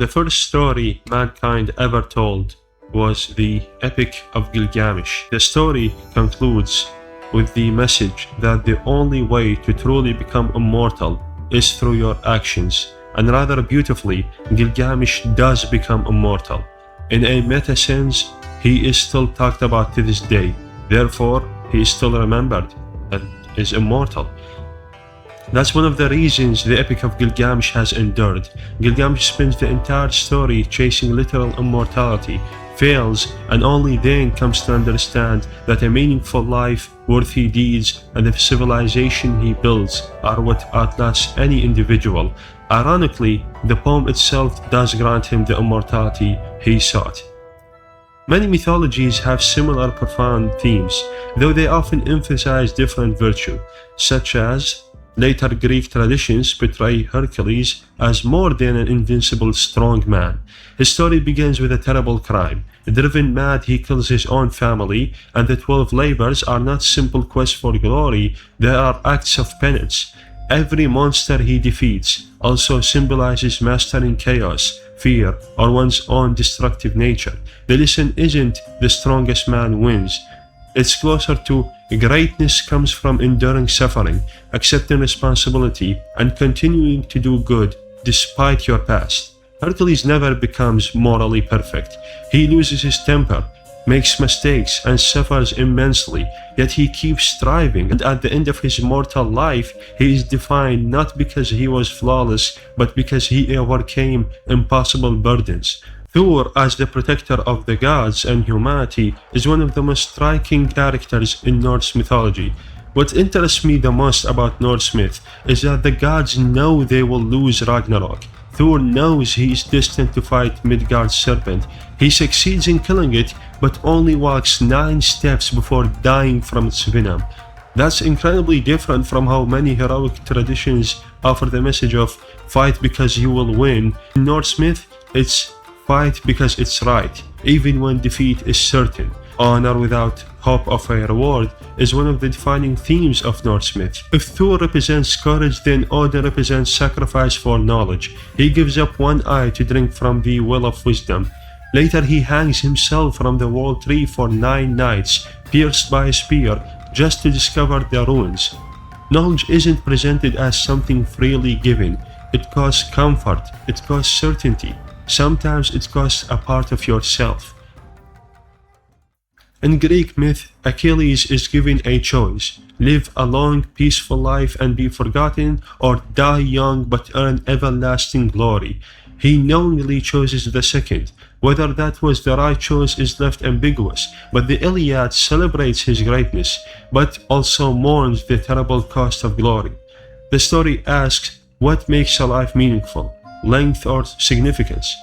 The first story mankind ever told was the Epic of Gilgamesh. The story concludes with the message that the only way to truly become immortal is through your actions, and rather beautifully, Gilgamesh does become immortal. In a meta sense, he is still talked about to this day, therefore he is still remembered and is immortal. That's one of the reasons the Epic of Gilgamesh has endured. Gilgamesh spends the entire story chasing literal immortality, fails, and only then comes to understand that a meaningful life, worthy deeds, and the civilization he builds are what outlasts any individual. Ironically, the poem itself does grant him the immortality he sought. Many mythologies have similar profound themes, though they often emphasize different virtues, such as later Greek traditions portray Hercules as more than an invincible strong man. His story begins with a terrible crime. Driven mad, he kills his own family, and the 12 labors are not simple quests for glory, they are acts of penance. Every monster he defeats also symbolizes mastering chaos, fear, or one's own destructive nature. The lesson isn't the strongest man wins. It's closer to greatness comes from enduring suffering, accepting responsibility, and continuing to do good despite your past. Hercules never becomes morally perfect. He loses his temper, makes mistakes, and suffers immensely, yet he keeps striving, and at the end of his mortal life, he is defined not because he was flawless, but because he overcame impossible burdens. Thor, as the protector of the gods and humanity, is one of the most striking characters in Norse mythology. What interests me the most about Norse myth is that the gods know they will lose Ragnarok. Thor knows he is destined to fight Midgard's serpent. He succeeds in killing it, but only walks 9 steps before dying from its venom. That's incredibly different from how many heroic traditions offer the message of fight because you will win. In Norse myth, it's fight because it's right, even when defeat is certain. Honor without hope of a reward is one of the defining themes of Norse myth. If Thor represents courage, then Odin represents sacrifice for knowledge. He gives up one eye to drink from the well of wisdom. Later he hangs himself from the wall tree for 9 nights, pierced by a spear, just to discover the ruins. Knowledge isn't presented as something freely given. It costs comfort, it costs certainty. Sometimes it costs a part of yourself. In Greek myth, Achilles is given a choice: live a long, peaceful life and be forgotten, or die young but earn everlasting glory. He knowingly chooses the second. Whether that was the right choice is left ambiguous, but the Iliad celebrates his greatness, but also mourns the terrible cost of glory. The story asks, what makes a life meaningful? Length or significance?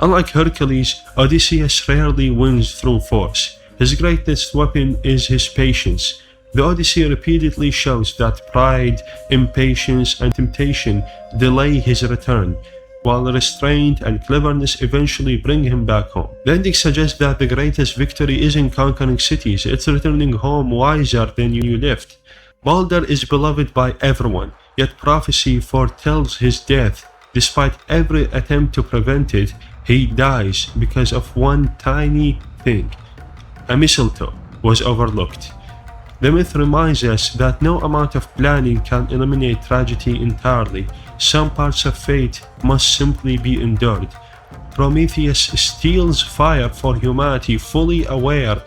Unlike Hercules, Odysseus rarely wins through force. His greatest weapon is his patience. The Odyssey repeatedly shows that pride, impatience, and temptation delay his return, while restraint and cleverness eventually bring him back home. The ending suggests that the greatest victory isn't conquering cities, it's returning home wiser than you left. Balder is beloved by everyone, yet prophecy foretells his death. Despite every attempt to prevent it, he dies because of one tiny thing. A mistletoe was overlooked. The myth reminds us that no amount of planning can eliminate tragedy entirely. Some parts of fate must simply be endured. Prometheus steals fire for humanity, fully aware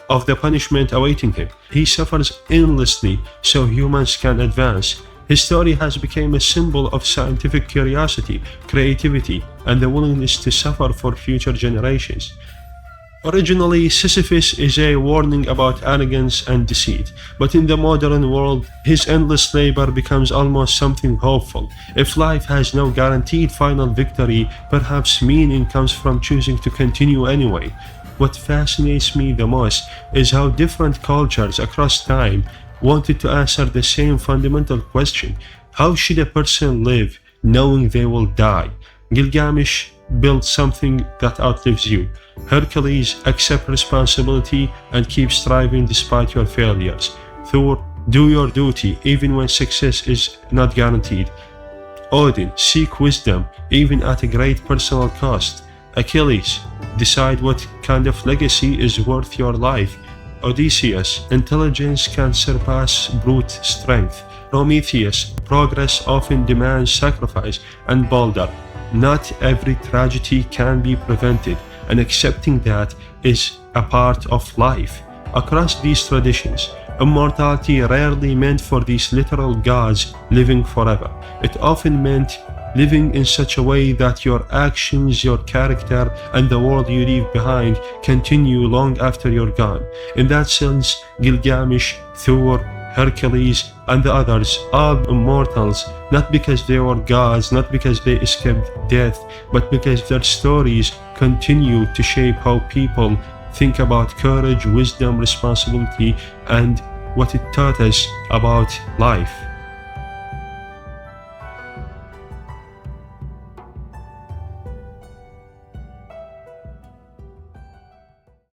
of the punishment awaiting him. He suffers endlessly so humans can advance. His story has become a symbol of scientific curiosity, creativity, and the willingness to suffer for future generations. Originally, Sisyphus is a warning about arrogance and deceit, but in the modern world, his endless labor becomes almost something hopeful. If life has no guaranteed final victory, perhaps meaning comes from choosing to continue anyway. What fascinates me the most is how different cultures across time wanted to answer the same fundamental question: how should a person live knowing they will die? Gilgamesh build something that outlives you. Hercules, accept responsibility and keep striving despite your failures. Thor, do your duty even when success is not guaranteed. Odin, seek wisdom, even at a great personal cost. Achilles, decide what kind of legacy is worth your life. Odysseus, intelligence can surpass brute strength. Prometheus, progress often demands sacrifice. And Balder, not every tragedy can be prevented, and accepting that is a part of life. Across these traditions, immortality rarely meant for these literal gods living forever. It often meant living in such a way that your actions, your character, and the world you leave behind continue long after you're gone. In that sense, Gilgamesh, Thor, Hercules, and the others are immortals, not because they were gods, not because they escaped death, but because their stories continue to shape how people think about courage, wisdom, responsibility, and what it taught us about life.